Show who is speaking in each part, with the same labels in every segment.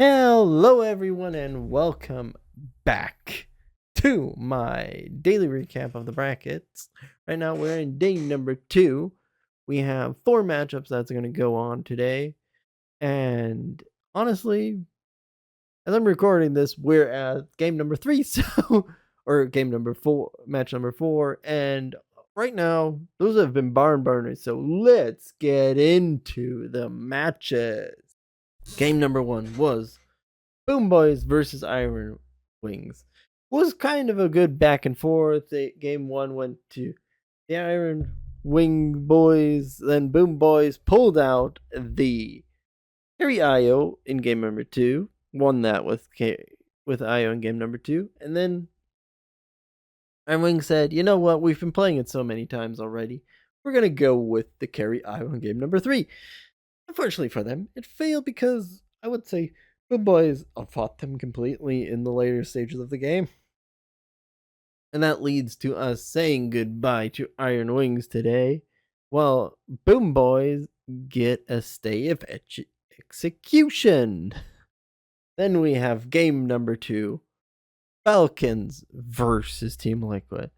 Speaker 1: Hello, everyone, and welcome back to my daily recap of the brackets. Right now, we're in day number 2. We have 4 matchups that's going to go on today. And honestly, as I'm recording this, we're at game number 3, or game number 4, match number 4. And right now, those have been barn burners. So let's get into the matches. Game number 1 was Boom Boys versus Iron Wings. Was kind of a good back and forth. Game 1 went to the Iron Wing Boys, then Boom Boys pulled out the Harry Io in game number 2, won that with Io in game number 2, and then Iron Wing said, "You know what? We've been playing it so many times already. We're gonna go with the Carry Io in game number 3." Unfortunately for them, it failed because I would say Boom Boys outfought them completely in the later stages of the game. And that leads to us saying goodbye to Iron Wings today, while Boom Boys get a stay of execution. Then we have game number 2, Falcons versus Team Liquid.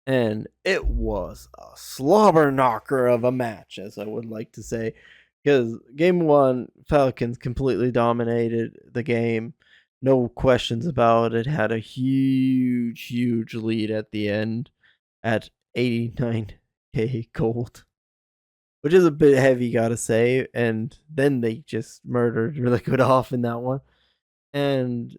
Speaker 1: And it was a slobber knocker of a match, as I would like to say, because game 1, Falcons completely dominated the game. No questions about it. Had a huge lead at the end at 89k gold, which is a bit heavy, gotta say. And then they just murdered Liquid off in that one. And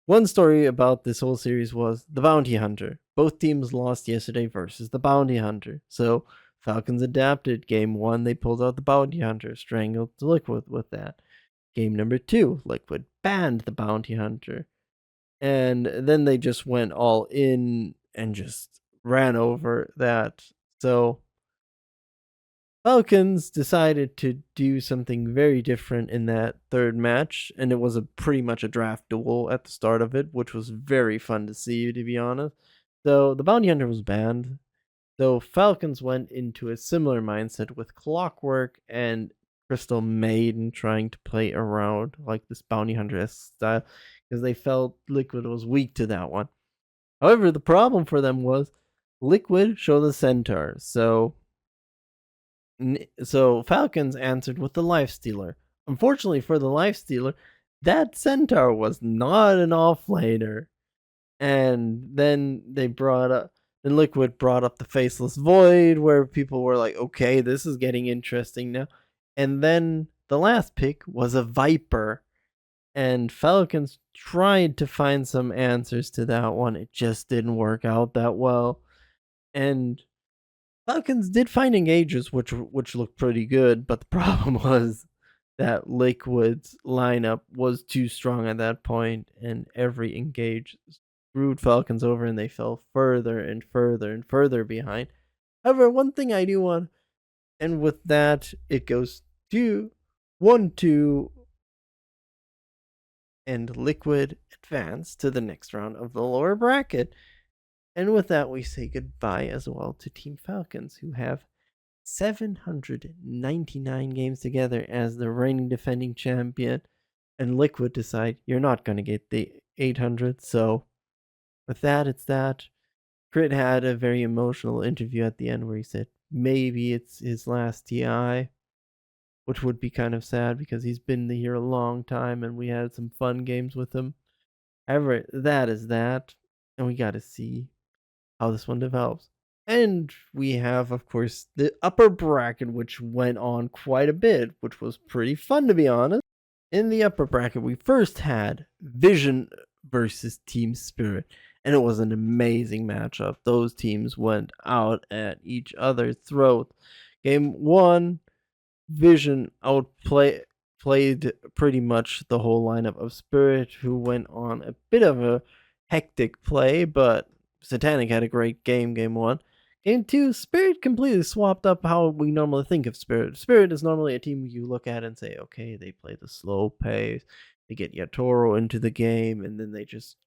Speaker 1: one story about this whole series was the Bounty Hunter. Both teams lost yesterday versus the Bounty Hunter. So Falcons adapted. Game 1, they pulled out the Bounty Hunter, strangled the Liquid with that. Game number 2, Liquid banned the Bounty Hunter. And then they just went all in and just ran over that. So Falcons decided to do something very different in that third match, and it was pretty much a draft duel at the start of it, which was very fun to see, to be honest. So the Bounty Hunter was banned. So Falcons went into a similar mindset with Clockwork and Crystal Maiden trying to play around like this Bounty Hunter style because they felt Liquid was weak to that one. However, the problem for them was Liquid showed the Centaur. So Falcons answered with the Lifestealer. Unfortunately for the Lifestealer, that Centaur was not an offlaner. And then Liquid brought up the Faceless Void, where people were like, okay, this is getting interesting now. And then the last pick was a Viper. And Falcons tried to find some answers to that one. It just didn't work out that well. And Falcons did find engages, which looked pretty good, but the problem was that Liquid's lineup was too strong at that point, and every engage screwed Falcons over, and they fell further and further and further behind. However, one thing I do want, and with that, it goes to 1-2, and Liquid advance to the next round of the lower bracket. And with that, we say goodbye as well to Team Falcons, who have 799 games together as the reigning defending champion. And Liquid decide you're not going to get the 800. So with that, it's that. Crit had a very emotional interview at the end where he said maybe it's his last TI, which would be kind of sad because he's been here a long time and we had some fun games with him. However, that is that. And we got to see how this one develops. And we have, of course, the upper bracket, which went on quite a bit, which was pretty fun, to be honest. In the upper bracket, we first had Vision versus Team Spirit, and it was an amazing matchup. Those teams went out at each other's throat. Game 1, Vision outplayed pretty much the whole lineup of Spirit, who went on a bit of a hectic play, but Satanic had a great game 1. Game 2, Spirit completely swapped up how we normally think of Spirit. Spirit is normally a team you look at and say, okay, they play the slow pace, they get Yatoro into the game, and then they just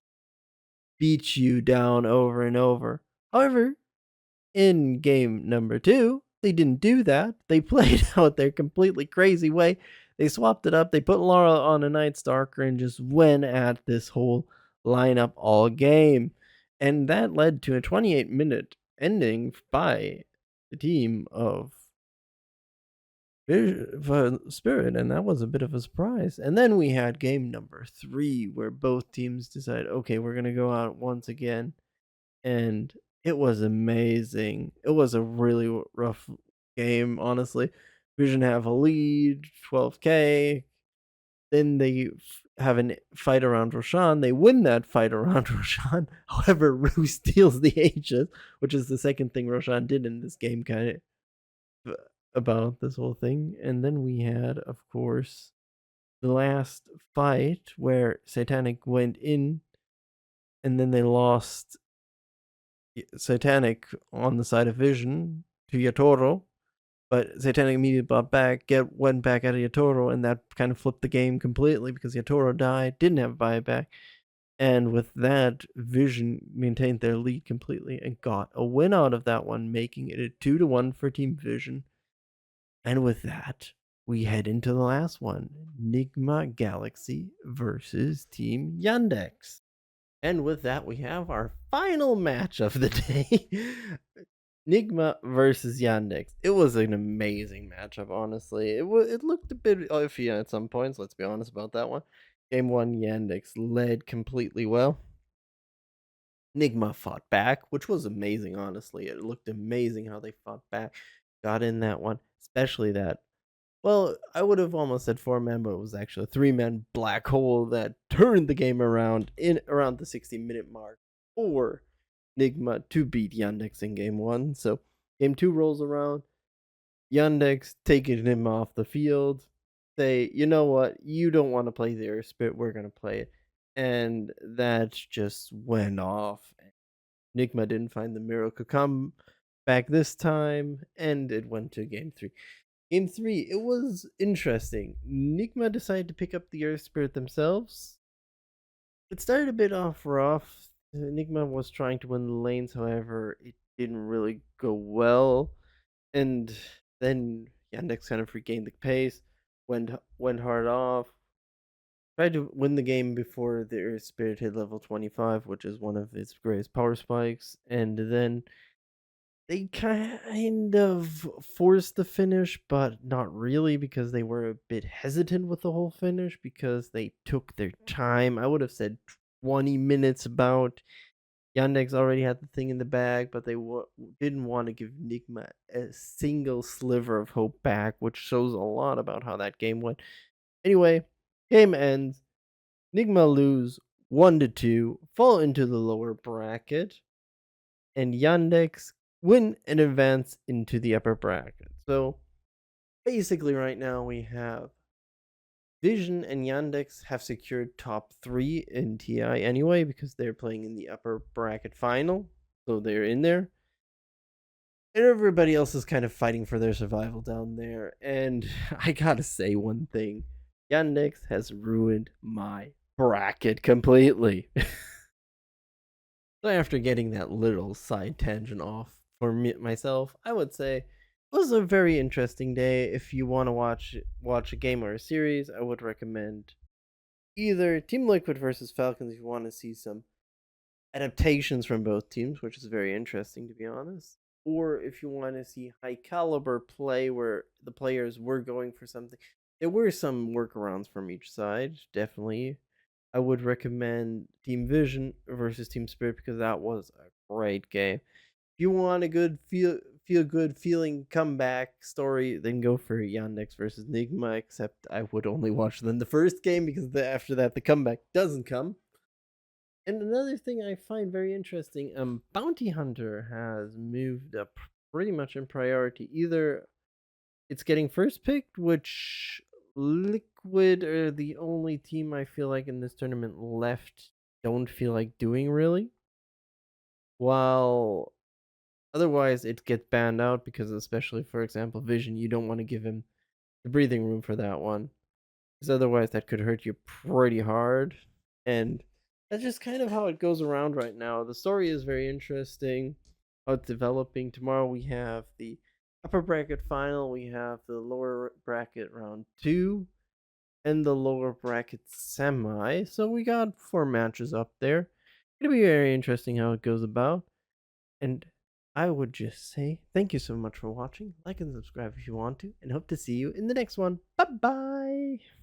Speaker 1: beat you down over and over. However, in game number 2, they didn't do that. They played out their completely crazy way. They swapped it up. They put Laura on a Night Stalker and just went at this whole lineup all game. And that led to a 28-minute ending by the team of Spirit, and that was a bit of a surprise. And then we had game number 3, where both teams decided, okay, we're going to go out once again. And it was amazing. It was a really rough game, honestly. Vision have a lead, 12k. Then they have a fight around Roshan. They win that fight around Roshan. However, Rue steals the Aegis, which is the second thing Roshan did in this game, kind of about this whole thing. And then we had, of course, the last fight where Satanic went in, and then they lost Satanic on the side of Vision to Yatoro, but Satanic immediately went back at Yatoro, and that kind of flipped the game completely because Yatoro died, didn't have a buyback, and with that, Vision maintained their lead completely and got a win out of that one, making it a 2-1 for Team Vision. And with that, we head into the last one, Nigma Galaxy versus Team Yandex. And with that, we have our final match of the day. Nigma versus Yandex. It was an amazing matchup, honestly. It looked a bit iffy at some points, let's be honest about that one. Game 1, Yandex led completely well. Nigma fought back, which was amazing, honestly. It looked amazing how they fought back. Got in that one, especially that. Well, I would have almost said 4-man, but it was actually a 3-man black hole that turned the game around in around the 60-minute mark for Nigma to beat Yandex in game 1. So game 2 rolls around. Yandex taking him off the field. Say, you know what? You don't want to play the Air Spirit. We're going to play it. And that just went off. Nigma didn't find the miracle come back this time, and it went to game 3. Game 3, it was interesting. Nigma decided to pick up the Earth Spirit themselves. It started a bit off rough. Nigma was trying to win the lanes, however, it didn't really go well. And then Yandex kind of regained the pace, went hard off, tried to win the game before the Earth Spirit hit level 25, which is one of its greatest power spikes, and then they kind of forced the finish, but not really, because they were a bit hesitant with the whole finish because they took their time. I would have said 20 minutes about. Yandex already had the thing in the bag, but they didn't want to give Nigma a single sliver of hope back, which shows a lot about how that game went. Anyway, game ends. Nigma lose 1-2, fall into the lower bracket, and Yandex win and advance into the upper bracket. So basically right now we have Vision and Yandex have secured top 3 in TI anyway, because they're playing in the upper bracket final, so they're in there. And everybody else is kind of fighting for their survival down there. And I gotta say one thing, Yandex has ruined my bracket completely. So after getting that little side tangent off for myself, I would say it was a very interesting day. If you want to watch a game or a series, I would recommend either Team Liquid versus Falcons if you want to see some adaptations from both teams, which is very interesting to be honest. Or if you want to see high caliber play where the players were going for something. There were some workarounds from each side, definitely. I would recommend Team Vision versus Team Spirit because that was a great game. If you want a good feel good feeling comeback story, then go for Yandex versus Nigma. Except I would only watch them the first game because after that the comeback doesn't come. And another thing I find very interesting, Bounty Hunter has moved up pretty much in priority. Either it's getting first picked, which Liquid are the only team I feel like in this tournament left don't feel like doing really. While otherwise it gets banned out because, especially for example, Vision, you don't want to give him the breathing room for that one. Because otherwise that could hurt you pretty hard. And that's just kind of how it goes around right now. The story is very interesting, how it's developing. Tomorrow we have the upper bracket final, we have the lower bracket round 2, and the lower bracket semi. So we got 4 matches up there. It'll be very interesting how it goes about. And I would just say thank you so much for watching. Like and subscribe if you want to, and hope to see you in the next one. Bye bye.